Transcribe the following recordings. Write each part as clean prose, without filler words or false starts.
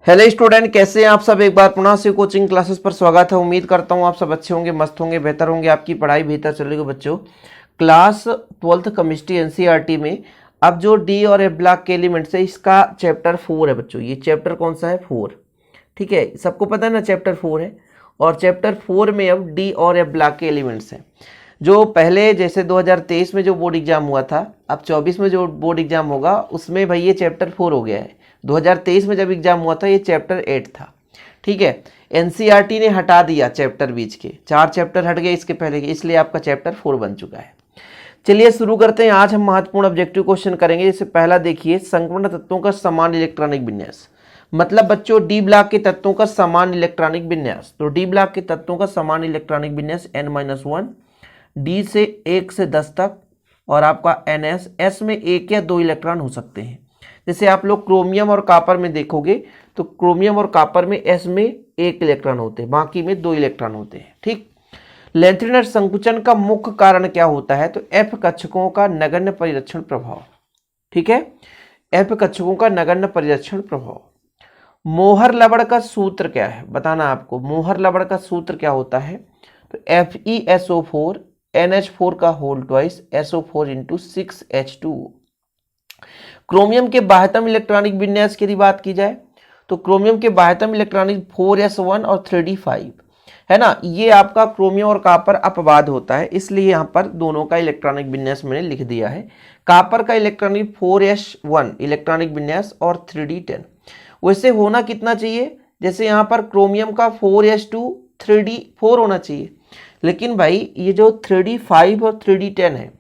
Hello student, कैसे हैं आप सब। एक बार पुनः से कोचिंग क्लासेस पर स्वागत है। उम्मीद करता हूं आप सब अच्छे होंगे, मस्त होंगे, बेहतर होंगे, आपकी पढ़ाई बेहतर चल रही है। बच्चों, क्लास 12th केमिस्ट्री एनसीईआरटी में अब जो डी और एफ ब्लॉक के एलिमेंट्स है, इसका चैप्टर 4 है बच्चों। ये चैप्टर कौन सा है? 4। ठीक है, सबको पता है ना चैप्टर 4 है। और चैप्टर 4 में अब डी और एफ ब्लॉक के एलिमेंट्स हैं। जो पहले जैसे 2023 में जो बोर्ड एग्जाम हुआ था, अब 24 में जो बोर्ड एग्जाम होगा उसमें भाई ये चैप्टर 4 हो गया है। 2023 में जब एग्जाम हुआ था ये चैप्टर 8 था। ठीक है, एनसीईआरटी ने हटा दिया चैप्टर बीच के, 4 चैप्टर हट गए इसके पहले के, इसलिए आपका चैप्टर 4 बन चुका है। चलिए शुरू करते हैं। आज हम महत्वपूर्ण ऑब्जेक्टिव क्वेश्चन करेंगे। जैसे पहला देखिए, संक्रमण तत्वों का समान इलेक्ट्रॉनिक विन्यास। मतलब बच्चों, डी ब्लॉक के तत्वों का समान इलेक्ट्रॉनिक विन्यास। तो डी ब्लॉक के तत्वों का समान इलेक्ट्रॉनिक विन्यास n-1, डी से 1 से 10 तक, और आपका ns, s में 1 या 2 इलेक्ट्रॉन हो सकते हैं। जैसे आप लोग क्रोमियम और कॉपर में देखोगे तो क्रोमियम और कॉपर में s में 1 इलेक्ट्रॉन होते हैं, बाकी में 2 इलेक्ट्रॉन होते हैं। ठीक। लेंथेनर संकुचन का मुख्य कारण क्या होता है? तो एफ कक्षकों का नगण्य परिरक्षण प्रभाव। ठीक है, एफ कक्षकों का नगण्य परिरक्षण प्रभाव। मोहर लवण का सूत्र क्या है बताना आपको। मोहर लवण का सूत्र क्या होता है? तो FeSO4 NH4 का whole twice SO4 into 6H2। Chromium के बाह्यतम इलेक्ट्रॉनिक विन्यास की यदि बात की जाए तो क्रोमियम के बाह्यतम इलेक्ट्रॉनिक 4s1 और 3d5 है ना। ये आपका क्रोमियम और कॉपर अपवाद होता है, इसलिए यहाँ पर दोनों का इलेक्ट्रॉनिक विन्यास मैंने लिख दिया है। कॉपर का इलेक्ट्रॉनिक 4s1 इलेक्ट्रॉनिक विन्यास और 3d10। वैसे होना कितना चाहिए? जैसे यहाँ पर क्रोमियम का 4s2 3d4 होना चाहिए, लेकिन भाई ये जो 3d5 और 3d10 है,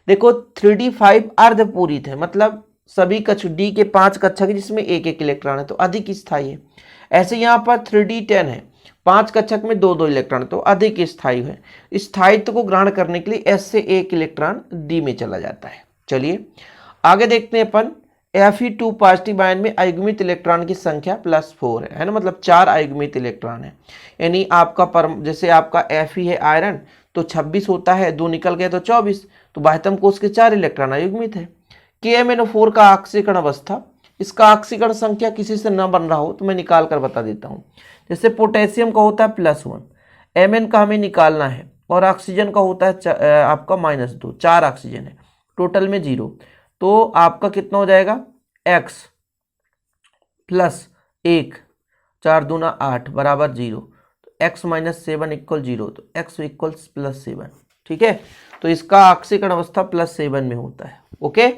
देखो 3d5 अर्धपूरित है, मतलब सभी कक्षक डी के 5 कक्षक जिसमें 1-1 इलेक्ट्रॉन है, तो अधिक स्थायी है। ऐसे यहाँ पर 3d10 है, 5 कक्षक में 2-2 इलेक्ट्रॉन, तो अधिक स्थायी है। स्थायित्व को ग्रहण करने के लिए एस से 1 इलेक्ट्रॉन डी में चला जाता है। चलिए आगे देखते हैं अपन। Fe2 पॉजिटिव आयन में अयुग्मित इलेक्ट्रॉन की संख्या +4 है ना, मतलब 4 अयुग्मित इलेक्ट्रॉन है। यानी आपका जैसे आपका Fe है आयरन, तो 26 होता है, 2 निकल गए तो 24, तो बाह्यतम कोष के 4 इलेक्ट्रॉन अयुग्मित है। KMnO4 का ऑक्सीकरण अवस्था, इसका ऑक्सीकरण संख्या किसी से न बन रहा हो तो मैं निकाल कर बता देता हूँ। जैसे पोटेशियम का होता है +1, Mn का हमें निकालना है, और ऑक्सीजन का होता है आपका -2, 4 ऑक्सीजन है, टोटल में 0। तो आपका कितना हो जाएगा? x + 1, 4 दूना 8 बराबर 0। तो x - 7 = 0, तो x = +7। ठीक है, तो इसका ऑक्सीकरण अवस्था +7 में होता है। ओके,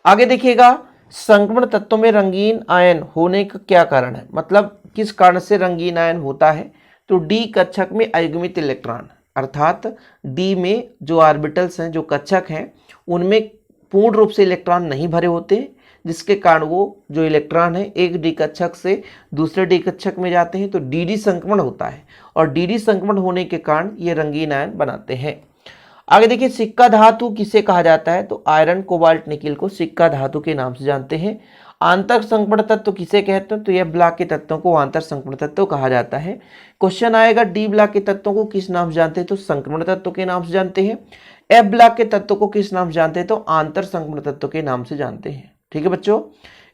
आगे देखिएगा। संक्रमण तत्वों में रंगीन आयन होने का क्या कारण है? मतलब किस कारण से रंगीन आयन होता है? तो डी कक्षक में अयुग्मित इलेक्ट्रॉन, अर्थात डी में जो ऑर्बिटल्स हैं, जो कक्षक हैं, उनमें पूर्ण रूप से इलेक्ट्रॉन नहीं भरे होते, जिसके कारण वो जो इलेक्ट्रॉन है एक डी कक्षक से दूसरे डी कक्षक में जाते हैं, तो डी संक्रमण होता है, और डी संक्रमण होने के कारण ये रंगीन आयन बनाते हैं। आगे देखिए, सिक्का धातु किसे कहा जाता है? तो आयरन, कोबाल्ट, निकिल को सिक्का धातु के नाम से जानते हैं। आंतर संक्रमण तत्व किसे कहते हैं? तो यह ब्लॉक के तत्वों को आंतर संक्रमण तत्व कहा जाता है। क्वेश्चन आएगा, डी ब्लॉक के तत्वों को किस नाम से जानते हैं? तो संक्रमण तत्व के नाम से जानते हैं। एफ ब्लॉक के तत्व को किस नाम से जानते हैं? तो आंतर संक्रमण तत्व के नाम से जानते हैं। ठीक है बच्चों,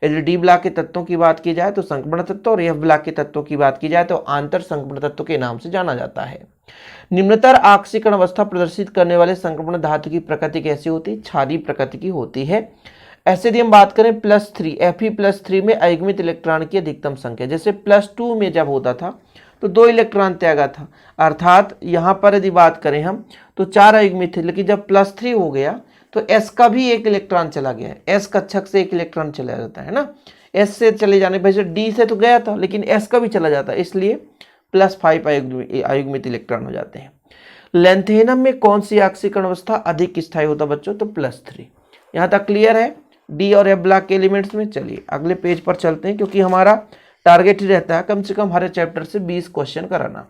यदि डी ब्लॉक के तत्वों की बात की जाए तो संक्रमण तत्व, और एफ ब्लॉक के तत्वों की बात की जाए तो आंतर संक्रमण तत्व के नाम से जाना जाता है। निम्नतर ऑक्सीकरण अवस्था प्रदर्शित करने वाले संक्रमण धातु की प्रकृति कैसी होती है? क्षारीय प्रकृति की होती है। ऐसे यदि हम बात करें +3, Fe+3 में अयुग्मित इलेक्ट्रॉन की अधिकतम संख्या, जैसे +2 में जब होता था तो 2 इलेक्ट्रॉन त्यागा था, अर्थात यहाँ पर यदि बात करें हम तो 4 अयुग्मित थे, लेकिन जब +3 हो गया तो S का भी 1 इलेक्ट्रॉन चला गया है। S कक्षक से 1 इलेक्ट्रॉन चला जाता है ना, S से चले जाने पर D से तो गया था, लेकिन S का भी चला जाता है, इसलिए +5 अयुग्मित इलेक्ट्रॉन हो जाते हैं। लेंथेनम में कौन सी ऑक्सीकरण अवस्था अधिक स्थायी होता है बच्चों? तो +3। यहाँ तक क्लियर है डी और एफ ब्लॉक के एलिमेंट्स में। चलिए अगले पेज पर चलते हैं, क्योंकि हमारा टारगेट ही रहता है कम से कम हर चैप्टर से 20 क्वेश्चन कराना।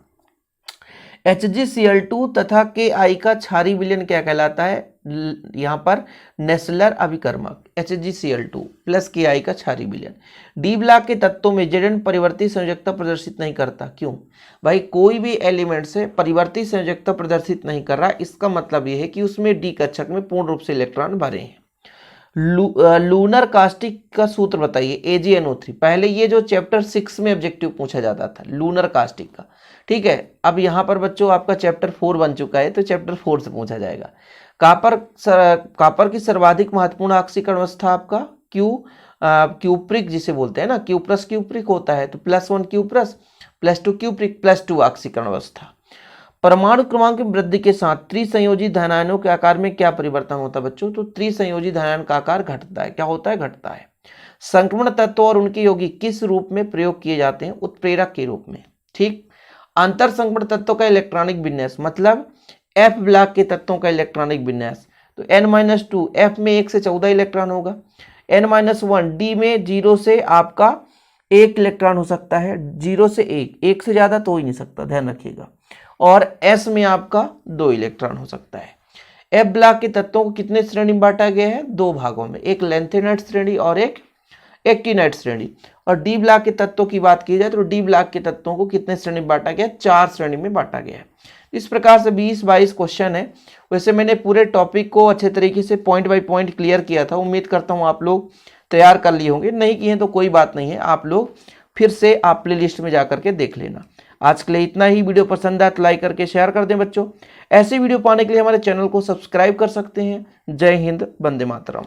HgCl2 तथा Ki का क्षारीय विलयन क्या कहलाता है? यहाँ पर नेस्लर अभिकर्मक HgCl2 + Ki का क्षारीय विलयन। डी ब्लॉक के तत्वों में Zn परिवर्ती संयोजकता प्रदर्शित नहीं करता। क्यों भाई? कोई भी एलिमेंट से परिवर्ती संयोजकता प्रदर्शित नहीं कर रहा, इसका मतलब यह है कि उसमें डी कक्षक में पूर्ण रूप से इलेक्ट्रॉन भरे हैं। लूनर कास्टिक का सूत्र बताइए, AgNO3। पहले ये जो चैप्टर 6 में ऑब्जेक्टिव पूछा जाता था लूनर कास्टिक का, ठीक है। अब यहाँ पर बच्चों आपका चैप्टर 4 बन चुका है, तो चैप्टर 4 से पूछा जाएगा। कापर की सर्वाधिक महत्वपूर्ण ऑक्सीकरण अवस्था आपका क्यूप्रिक जिसे बोलते हैं ना, क्यूप्रिक होता है, तो +1 क्यूप्रस, +2 क्यूप्रिक, +2 ऑक्सीकरण अवस्था। परमाणु क्रमांक में वृद्धि के साथ त्रिसंयोजी धनायनों के आकार में क्या परिवर्तन होता है बच्चों? तो त्रिसंयोजी धनायन का आकार घटता है। क्या होता है? घटता है। संक्रमण तत्व और उनके यौगिक किस रूप में प्रयोग किए जाते हैं? उत्प्रेरक के रूप में, ठीक। अंतर संक्रमण तत्वों का इलेक्ट्रॉनिक विन्यास, मतलब F ब्लॉक के तत्वों का इलेक्ट्रॉनिक विन्यास, तो N-2 F में 1 से 14 इलेक्ट्रॉन होगा, N-1 D में 0 से आपका 1 इलेक्ट्रॉन हो सकता है, 0 से 1 से ज्यादा तो हो ही नहीं सकता, ध्यान रखिएगा। और S में आपका 2 इलेक्ट्रॉन हो सकता है। F ब्लॉक के तत्वों को कितने श्रेणी में बांटा गया है? 2 भागों में, एक लैंथेनाइट श्रेणी और एक एक्टिनाइट श्रेणी। और डी ब्लॉक के तत्वों की बात की जाए तो डी ब्लॉक के तत्वों को कितने श्रेणी में बांटा गया? 4 श्रेणी में बांटा गया है। इस प्रकार से 20-22 क्वेश्चन है। वैसे मैंने पूरे टॉपिक को अच्छे तरीके से पॉइंट बाय पॉइंट क्लियर किया था। उम्मीद करता हूँ आप लोग तैयार कर लिए होंगे, नहीं किए तो कोई बात नहीं है, आप लोग फिर से आप प्ले लिस्ट में जाकर के देख लेना। आज के लिए इतना ही। वीडियो पसंद आए तो लाइक करके शेयर कर दें बच्चों। ऐसे वीडियो पाने के लिए हमारे चैनल को सब्सक्राइब कर सकते हैं। जय हिंद, वंदे मातरम।